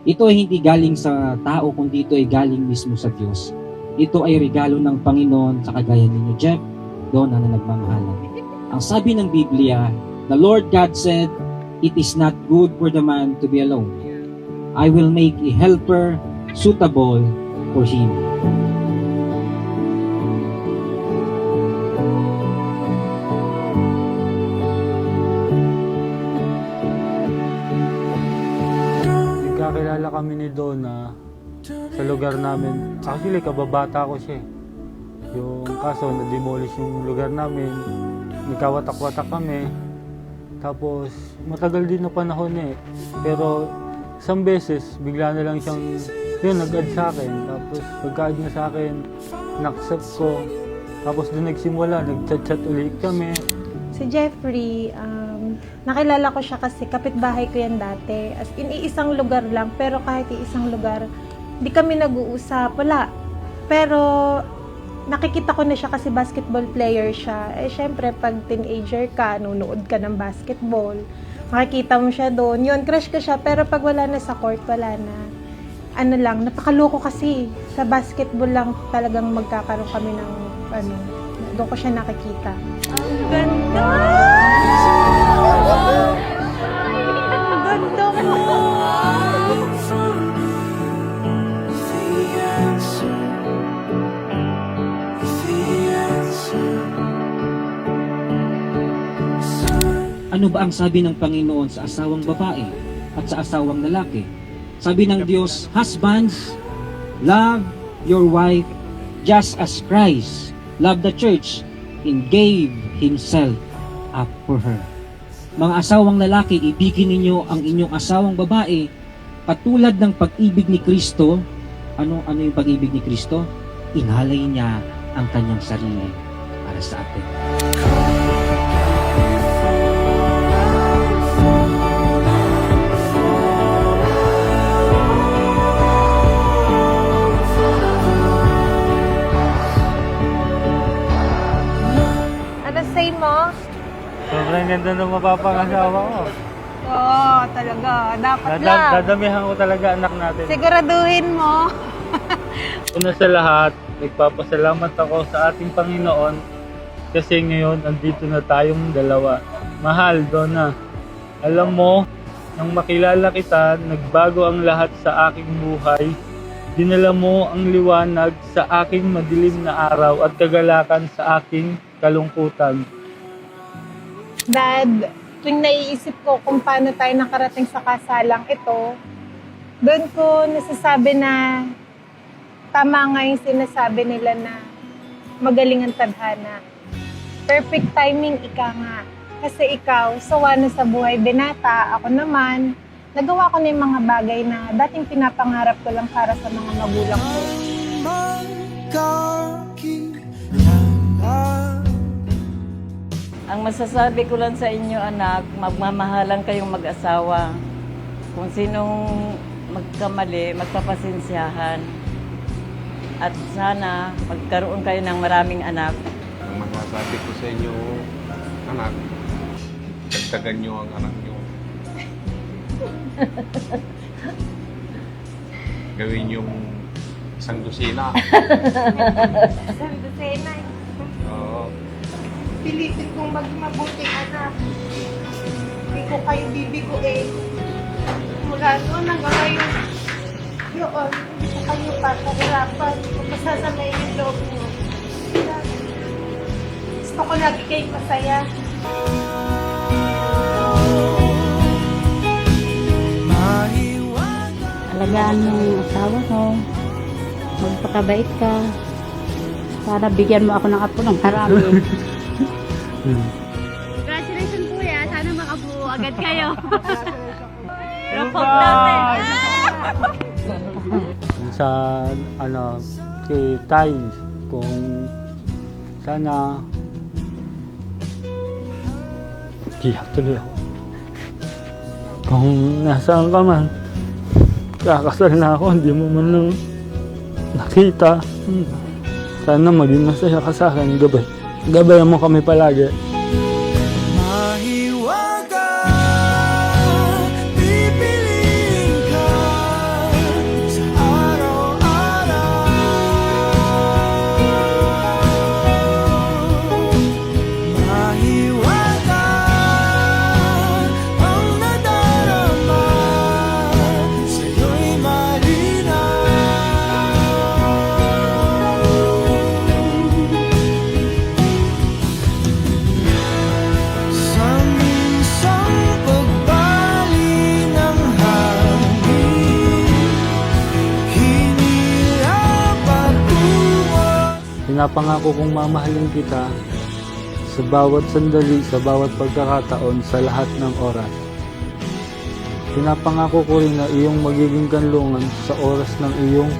Ito ay hindi galing sa tao, kundi ito ay galing mismo sa Diyos. Ito ay regalo ng Panginoon sa kagaya ninyo, Jeff, Donna na nagmamahalan. Ang sabi ng Biblia, the Lord God said, "It is not good for the man to be alone. I will make a helper suitable for him." Nagkakilala kami ni Donna sa lugar namin. Actually, kababata ko siya. Yung kaso, na-demolish yung lugar namin. Nagkawatak-watak kami. Tapos, matagal din na panahon eh. Pero, isang beses, bigla na lang siyang, yun, nag-add sa akin. Tapos, pagka-add na sa akin, na-accept ko. Tapos, doon nagsimula, nag-chat-chat ulit kami. Si Jeffrey, nakilala ko siya kasi kapitbahay ko yan dati. As in, iisang lugar lang. Pero kahit iisang lugar, di kami nag-uusap. Wala. Pero, nakikita ko na siya kasi basketball player siya. Eh, syempre, pag teenager ka, nunood ka ng basketball. Makikita mo siya doon. Yun, crush ko siya. Pero pag wala na sa court, wala na. Ano lang, napakaloko kasi. Sa basketball lang talagang magkakaroon kami ng, doon ko siya nakikita. Ang ganda! Ang ganda mo! Ano ba ang sabi ng Panginoon sa asawang babae at sa asawang lalaki? Sabi ng Diyos, "Husbands, love your wife just as Christ loved the church and gave Himself up for her." Mga asawang lalaki, ibigin ninyo ang inyong asawang babae katulad ng pag-ibig ni Kristo. Ano yung pag-ibig ni Kristo? Inalay niya ang kanyang sarili para sa atin. Ano say mo? Sobrang ganda ng mapapangasawa ko. Oo, talaga. Dapat lang. Dadamihan ko talaga anak natin. Siguraduhin mo. Una sa lahat, nagpapasalamat ako sa ating Panginoon kasi ngayon andito na tayong dalawa. Mahal, Donna, alam mo, nang makilala kita, nagbago ang lahat sa aking buhay. Dinala mo ang liwanag sa aking madilim na araw at kagalakan sa aking kalungkutan. Dad, tuwing naiisip ko kung paano tayo nakarating sa kasalang ito, doon ko nasasabi na tama nga yung sinasabi nila na magaling ang tadhana. Perfect timing ika nga. Kasi ikaw, sawa na sa buhay binata, ako naman, nagawa ko na yung mga bagay na dating pinapangarap ko lang para sa mga magulang ko. Ang masasabi ko lang sa inyo, anak, magmamahalan kayong mag-asawa. Kung sinong magkamali, magpapasensyahan. At sana magkaroon kayo ng maraming anak. Ang masasabi ko sa inyo, anak, dagdagan nyo ang anak nyo. Gawin yung isang dosina. Isang dosena. Oo. Pilitin kong maging mabuting anak. Hindi ko kayo bibiguin. Mula noon hanggang ngayon, yun, hindi ko kayo papahirapan. Hindi ko pasasamayin yung loob mo. Gusto ko lagi kayong masaya. Alagaan mo yung asawa mo. Magpakabait ka. Sana bigyan mo ako ng apo ng marami. Congratulations kuya, sana makabuo agad kayo. Sa kay Times, kung sana iyak tuloy ako. Kung nasaan ka man, kakasal na ako, hindi mo man lang nakita. Sana maging masaya ka sa akin. Gabayan mo kami palagi. Mahiwaga, pipiliin ka sa araw-araw. Mahiwaga, ang nadarama sa'yo'y malinaw. Sa minsang pagbaling ng hangin, hinila patungo. Pinapangako kong mamahalin kita sa bawat sandali, sa bawat pagkakataon, sa lahat ng oras. Pinapangako ko rin na iyong magiging kanlungan sa oras ng iyong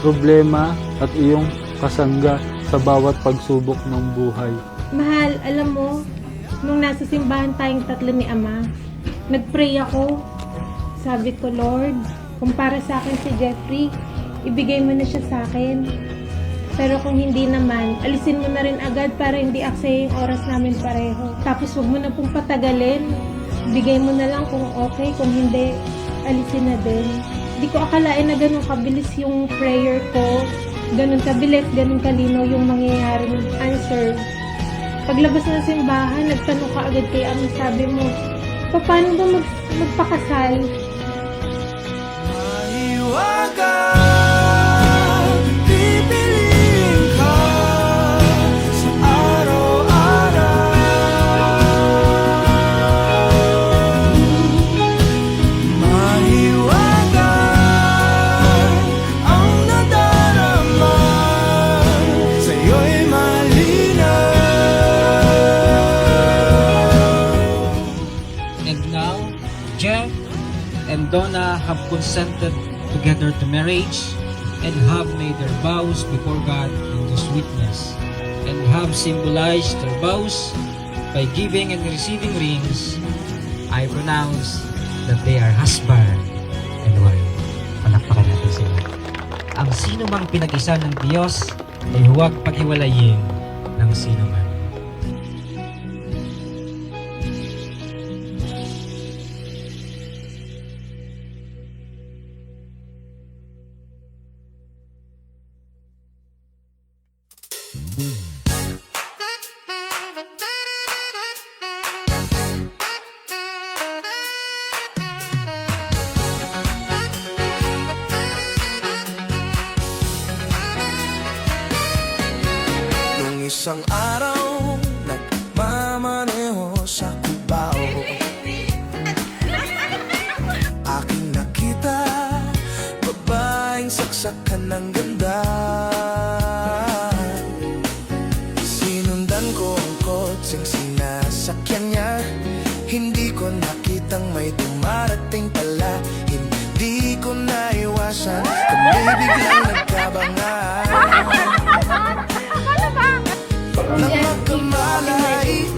problema at iyong kasangga sa bawat pagsubok ng buhay. Mahal, alam mo, nung nasa simbahan tayong tatlo ni Ama, nagpray ako. Sabi ko, Lord, kung para sa akin si Jeffrey, ibigay mo na siya sa akin. Pero kung hindi naman, alisin mo na rin agad para hindi aksaya yung oras namin pareho. Tapos huwag mo na pong patagalin. Bigay mo na lang kung okay, kung hindi, alisin na din. Di ko akalain na ganun kabilis yung prayer ko. Ganun kabilis, ganun kalinaw yung mangyayaring answer. Paglabas ng simbahan, nagtanong ka agad kay Ama, sabi mo, paano ba magpakasal? Mahiwaga, pipiliin ka sa araw-araw. Mahiwaga, ang nadarama sa'yo'y malinaw. And now, Jeff and Donna have consented together to marriage and have made their vows before God in this witness, and have symbolized their vows by giving and receiving rings. I pronounce that they are husband and wife. Palakpakan natin sila. Ang sino mang pinag-isa ng Diyos ay huwag paghiwalayin ng sino man. Nung isang araw, nagmamaneho sa Cubao, aking nakita, babaeng saksakan ng ganda. Sinundan ko ang kotseng sinasakyan niya, hindi ko nakitang may dumarating pala. Hindi ko naiwasan, kami biglang nagkabangan. Nang magkamalay,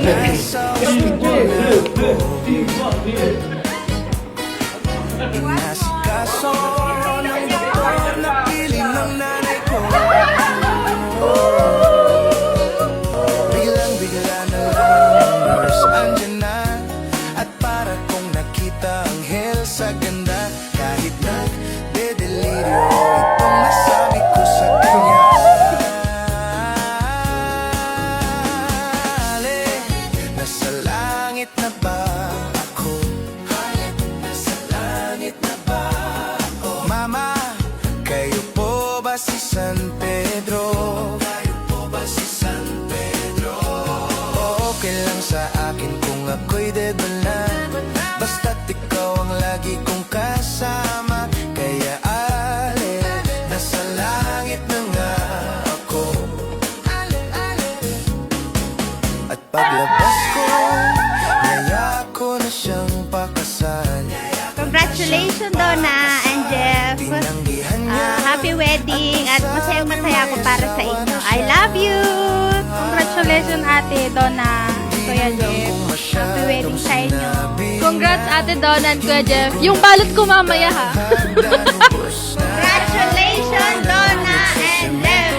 nasa ospital na ako. Inasikaso ng doktor na piling ng nanay ko. Biglang-bigla na lang ang nurse andyan na, at para kong nakita ang hell sa ganda. Kahit nagdedeliryo, itong nasabi ko sa kanya. Nasa langit na ba ako? Nasa langit na ba ako? wedding at masayang-masaya ako para sa inyo. I love you! Congratulations, Ate Donna, Kuya Jeff. Happy wedding sa inyo. Congrats, Ate Donna and Kuya Jeff. Yung balot ko mamaya, ha? Congratulations, Donna and Jeff!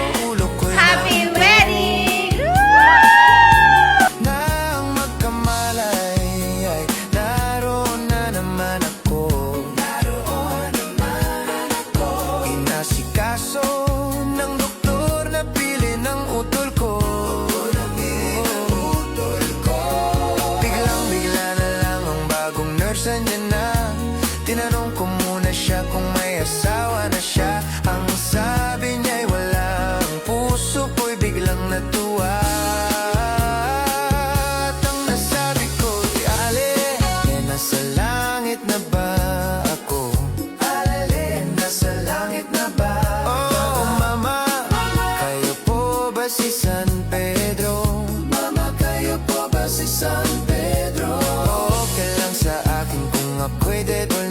Happy wedding! Nang magkamalay ay naroon na naman ako. Inasikaso ng doktor na pili ng utol ko. Biglang-bigla na lang ang bagong nurse andyan na. Tinanong ko muna siya kung may asawa na siya. Ang sabi niya'y wala. Ang puso ko'y biglang natuwa. At ang nasabi ko'y, Ale, nasa langit na ba ako? Ale, nasa langit na ba? Oh, mama, kayo po ba si San Pedro? Mama, kayo po ba si San Pedro? Okay lang sa akin kung ako'y dead or